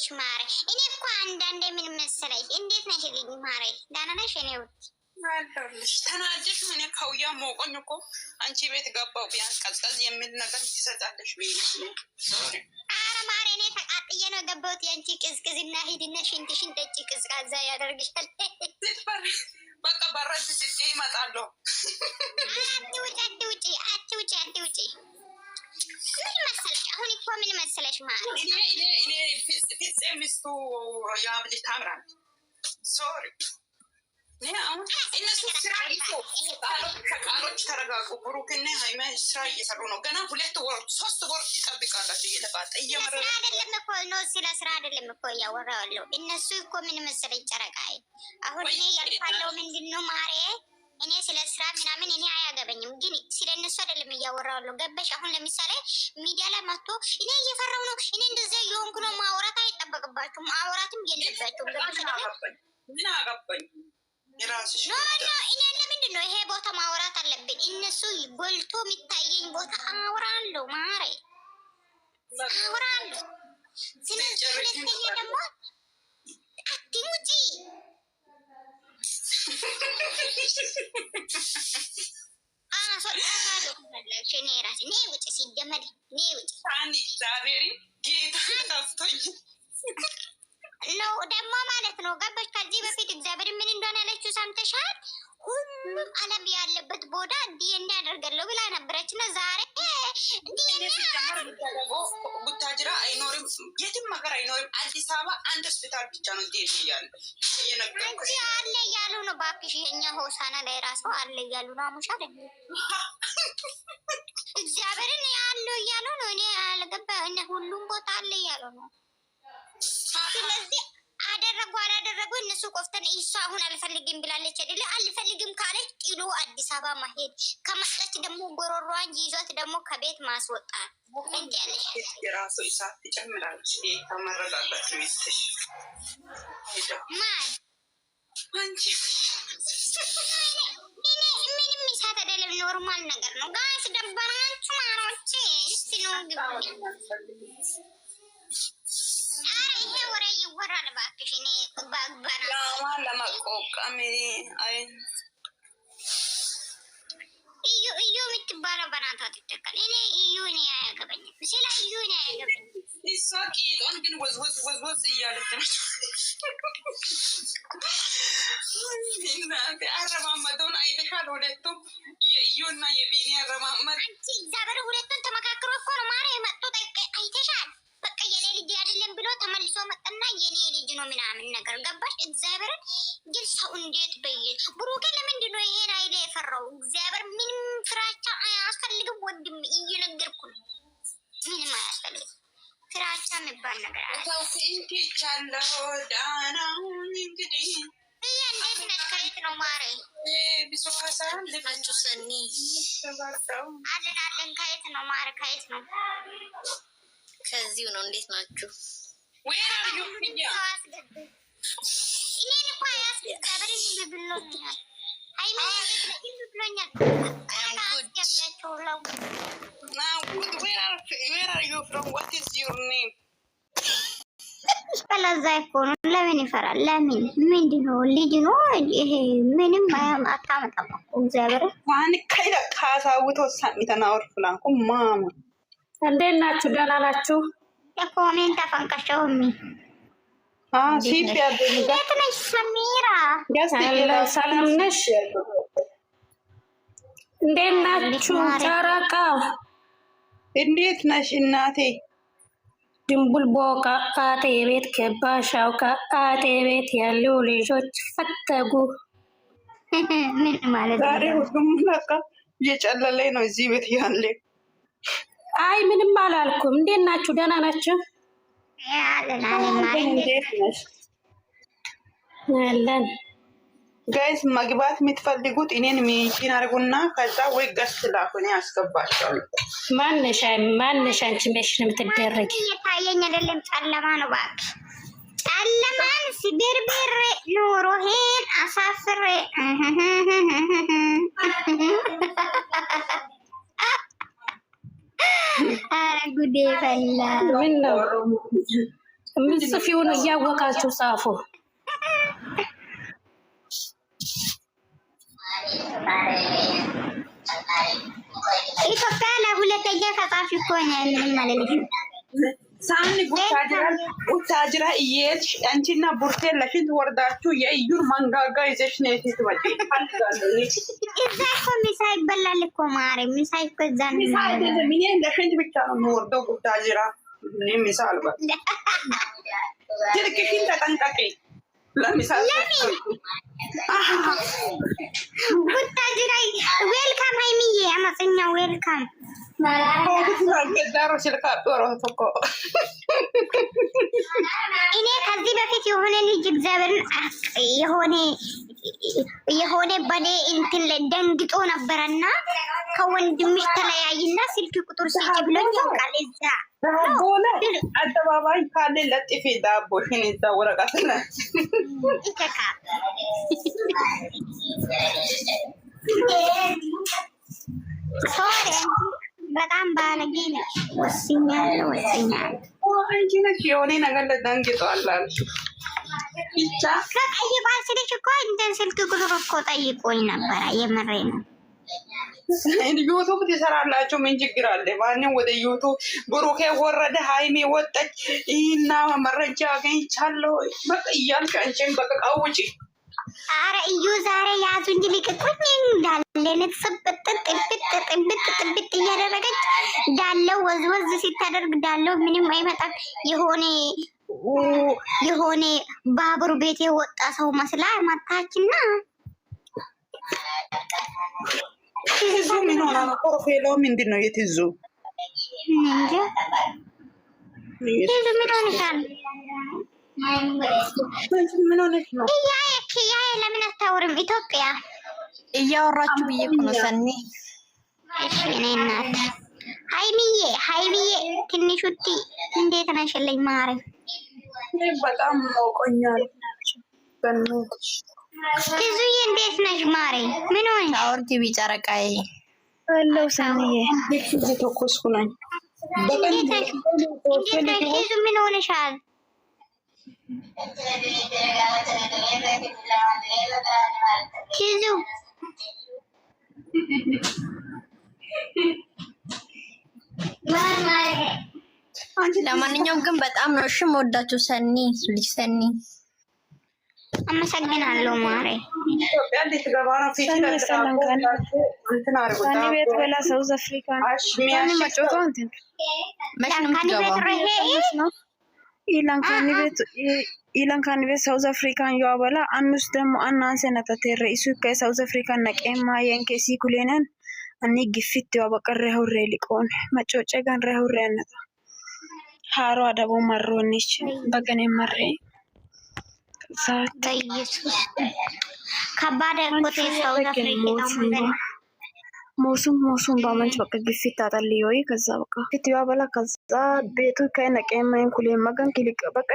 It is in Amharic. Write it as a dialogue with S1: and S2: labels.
S1: መሰለሽ ማሬ? እኔ እኮ አንዳንዴ ምን መሰለሽ፣ እንዴት ነሽ ልኝ ማሬ? ደህና ነሽ? እኔ
S2: አለሁልሽ። ተናደሽ ምን ከውያ ሞቆኝ እኮ አንቺ ቤት ገባው ቢያንስ ቀዝቀዝ የሚል ነገር ትሰጣለሽ ብዬ ነው።
S1: አረ ማሬ እኔ ተቃጥዬ ነው ገባሁት። የአንቺ ቅዝቅዝና ሂድና ሽንትሽን ጠጪ፣ ቅዝቃዛ ያደርግሻል።
S2: በቃ በረድ ስትይ እመጣለሁ።
S1: አትውጪ አትውጪ አትውጪ። ምን መሰለሽ አሁን እኮ ምን መሰለሽ ማሬ፣
S2: እኔ ፍፄ ሚስቱ ያብልጅ ታምራለች። ሶሪ አሁን እነሱ ስራ ከቃሎች ተረጋጉ። ብሩክና ሀይማ ስራ እየሰሩ ነው። ገና 2 ወር 3 ወር ትጠብቃላችሁ። እየተባጠ
S1: ስራ አይደለም እኮ ነው፣ ስለ ስራ አይደለም እኮ እያወራሁ ያለው። እነሱ እኮ ምን መሰለኝ ጨረቃዬ፣ አሁን እኔ ያልፋለው ምንድን ነው ማሬ፣ እኔ ስለ ስራ ምናምን እኔ አያገበኝም፣ ግን ስለ እነሱ አይደለም እያወራሁ ያለው። ገበሽ? አሁን ለምሳሌ ሚዲያ ላይ መጥቶ እኔ እየፈራሁ ነው፣ እኔ እንደዚያ እየሆንኩ ነው፣ ማውራት አይጠበቅባችሁም፣ ማውራትም የለባችሁም። ገበሽ?
S2: ምን አገባኝ
S1: ኖ እኔ ለምንድን ነው ይሄ ቦታ ማውራት አለብን? እነሱ ጎልቶ የሚታየኝ ቦታ አውራለሁ ማሬ፣ አውራለሁ። ስለዚህ ሁለተኛ ደግሞ አትሙጪ። አስወጣታለሁ ከፈለግሽ። እኔ ራሴ እኔ ውጭ ሲጀመር እኔ ውጭ
S2: ዛሬ ጌታ ከፍቶኝ
S1: ነው ደግሞ ማለት ነው። ገባሽ? ከዚህ በፊት እግዚአብሔር ምን እንደሆነ ያለችው ሰምተሻል? ሁሉም ዓለም ያለበት ቦታ ዲኤንኤ ያደርጋለሁ ብላ ነበረች እና ዛሬ
S2: ቡታጅራ አይኖርም፣ የትም ሀገር አይኖርም። አዲስ አበባ አንድ ሆስፒታል ብቻ ነው ዲኤንኤ ያለ
S1: እንጂ አለ እያሉ ነው። እባክሽ የእኛ ሆሳና ላይ ራሱ አለ እያሉ ነው። አሙሻ እግዚአብሔርን ያለው እያሉ ነው። እኔ አልገባ እነ ሁሉም ቦታ አለ እያሉ ነው። ስለዚህ አደረጉ አላደረጉ እነሱ ቆፍተን እሷ አሁን አልፈልግም ብላለች አይደለ? አልፈልግም ካለች ጥሎ አዲስ አበባ ማሄድ፣ ከመጣች ደግሞ ጎሮሯን ይዟት ደግሞ ከቤት ማስወጣት። እንት ያለሽ
S2: የራሱ እሳት ትጨምራለች። ተመረጋበት ሚስትሽ
S1: ማን
S2: አንቺ?
S1: እኔ ምንም እሳት አይደለም፣ ኖርማል ነገር ነው። ጋይስ ደበራችሁ ማሮቼ፣ እስቲ ነው ይሄ ወሬ ይወራል እባክሽ። እኔ ባግባና
S2: ለመቆቀም
S1: እዩ የምትባለው በናቷ ትተካል። እኔ እኔ አያገበኝም፣ ስለ እኔ አያገበኝም።
S2: እሷ ቂጧን ግን ወዝ እያለች ነው። አረማመደውን አይተሻል? ሁለቱም የእዩና የቢኒ አረማመድ።
S1: አንቺ እግዚአብሔር ሁለቱን ተመካክሮ እኮ ነው ማረ የመጡት። አይተሻል? በቃ የኔ ልጅ አይደለም ብሎ ተመልሶ መጣና የኔ ልጅ ነው ምናምን ነገር ገባሽ? እግዚአብሔርን ግን ሰው እንዴት ብሩኬ ለምንድን ነው ይሄን አይለ የፈራው? እግዚአብሔር ምንም ፍራቻ አያስፈልግም። ወንድም እየነገርኩ ነው፣ ምንም አያስፈልግም። ፍራቻ የሚባል ነገር አለ።
S2: እንቻለሁ ዳናሁን እንግዲህ
S1: እንዴት ነሽ? ከየት ነው ማረ?
S2: ቢሶሳን ልናችሁ ሰኒ
S1: አለን ከየት ነው ማረ? ከየት ነው?
S3: ከዚሁ ነው። እንዴት ናችሁ?
S1: እኔን እኮ ያስገበረ ብሎኛል። ብሎኛል። ለዛ እኮ ነው። ለምን ይፈራል? ለምን ምንድን ነው? ልጅ ነው ይሄ። ምንም አታመጣም እኮ እግዚአብሔር
S2: ዋን ከይዳ ካሳውቶ ሳሚተናወር ፍላንኩ ማማ
S4: እንዴት ናችሁ? ደህና ናችሁ?
S1: የኮሜንት አፈንቀሸውም
S2: ሲፕ
S1: የት ነሽ ሰሚራ?
S4: ሰላም ነሽ? እንዴት ናችሁ? ጨረቃ
S2: እንዴት ነሽ እናቴ?
S4: ድንቡል ቦቃ አጤ ቤት ገባሻው? ከአጤ ቤት ያሉ ልጆች ፈተጉ።
S1: ምን ማለት
S2: ዛሬ ሁሉም በቃ እየጨለለኝ ነው እዚህ ቤት ያለ።
S4: አይ ምንም አላልኩም። እንዴት ናችሁ? ደህና ናችሁ? አለን።
S2: ጋይስ መግባት የምትፈልጉት እኔን ሚንሽን አድርጉና ከዛ ወይ ገስት ላኩ፣ እኔ አስገባቸዋለሁ።
S4: ማነሽ አንቺ ሜሽን የምትደረጊ?
S1: የታየኝ አይደለም፣ ጨለማ ነው እባክህ። ጨለማን ሲበርብር ኑሮሄን አሳፍሬ ኧረ ጉዴ ፈላ።
S4: ምን ነው ምጽፊውን እያወቃችሁ ጻፉ።
S1: ኢትዮጵያ ለሁለተኛ ከጻፍሽ እኮ ነው ምን ማለት ነው?
S2: ሳኒ ቡታጅራ እየሄድሽ አንቺና ቡርቴ ለሽንት ወርዳችሁ የእዩን መንጋጋ ይዘሽ ነው ትመጪ።
S1: እዛ እኮ ምሳ ይበላል እኮ ማሬ፣ ምሳ እኮ እዛ ነው።
S2: ምን ለሽንት ብቻ ነው የምወርደው ቡታጅራ። ምሳ አልበላም። ትልቅሽን ተጠንቀቂ። ለምሳ
S1: ቡታጅራ ዌልካም ሃይሚዬ፣ አማርኛ ዌልካም እኔ ከዚህ በፊት የሆነ ልጅ እግዚአብሔርን የሆነ በኔ እንትን ላይ ደንግጦ ነበረና ከወንድምሽ ተለያይና ስልክ ቁጥር ስጪ ብሎኝ ያውቃል። እዛ
S2: አደባባይ ካለ ለጥፊ ዳቦሽን እዛ ወረቀት ላይ
S1: ይተካ ሶሪ በጣም ባለጌ ነሽ። ወስኛለሁ።
S2: አንቺ ነሽ የሆነ ነገር ለደንግጧል አልሽ ብቻ
S1: ከጠይቋል ስልሽ እኮ እንትን ስልክ ቁጥር እኮ ጠይቆኝ ነበረ። የምሬ ነው።
S2: ዩቱብ ትሰራላችሁ፣ ምን ችግር አለ? ማንም ወደ ዩቱብ ብሩኬ ወረደ፣ ሃይሜ ወጣች እና መረጃ አገኝቻለሁ በቃ እያልክ አንቺን በቃ ቃውጪ።
S1: አረ እዩ ዛሬ ያዙ እንጂ ሊቅቁኝ እንዳለ ጥብጥ እያደረገች ዳለው ወዝ ሲታደርግ ዳለው ምንም አይመጣም። የሆነ ባቡር ቤት የወጣ ሰው መስላ መታችና
S2: ትዙ ምን ሆና ነው? ፕሮፋይሏ ምንድን ነው? የትዙ
S1: እንዴ ትዙ ምን ሆነሻል?
S2: ምን ሆነሽ ነው?
S1: ያ ለምን አታወሪም? ኢትዮጵያ
S3: እያወራችሁ ብዬ እኮ ነው ሰኒ።
S1: እሺ እኔ እናት ሃይሚዬ ትንሹቲ እንዴት ነሽልኝ ማረ?
S2: በጣም ሞቆኛል። በእናትሽ
S1: ትዙዬ እንዴት ነሽ ማሬ? ምን ሆነሽ?
S3: አውርጂ ቢጨረቃዬ
S4: አለው ሰኒዬ
S2: እዚህ ተኮስኩ ነኝ።
S1: እንዴት ነሽ ትዙ? ምን ሆነሻል? ትዙ
S3: ለማንኛውም ግን በጣም ነው እሺ የምወዳችሁ ሰኒ ልጅ ሰኒ።
S1: አመሰግናለሁ ማሬ።
S2: ኢትዮጵያ እንዴት ገባ ነው? ፊት
S4: ሰኒ ቤት በላ ሳውዝ አፍሪካ መጮቷ እንትን ኢላንካን ቤት ሳውዝ አፍሪካን ያበላ አንስ ደግሞ አናንሰ ነተተረ ኢሱ ከሳውዝ አፍሪካን ነቀማ የንከሲ ኩሌነን አኒ ግፊት ያበቀረ ሁሬ ሊቆን መጮጨ ጋን ረሁሬ ነታ ሃሮ አደቡ ማሮንች በገኔ መሬ
S1: ኢየሱስ ከባድ ቆቴ ሳውዝ አፍሪካ
S4: ሞሱም ባመንች በቃ ግፊት ታጣልዮይ ከዛ በቃ ፊት ያበላ ከዛ ቤቱ ከነቀማ ኩሌ መገን ክሊቅ በቃ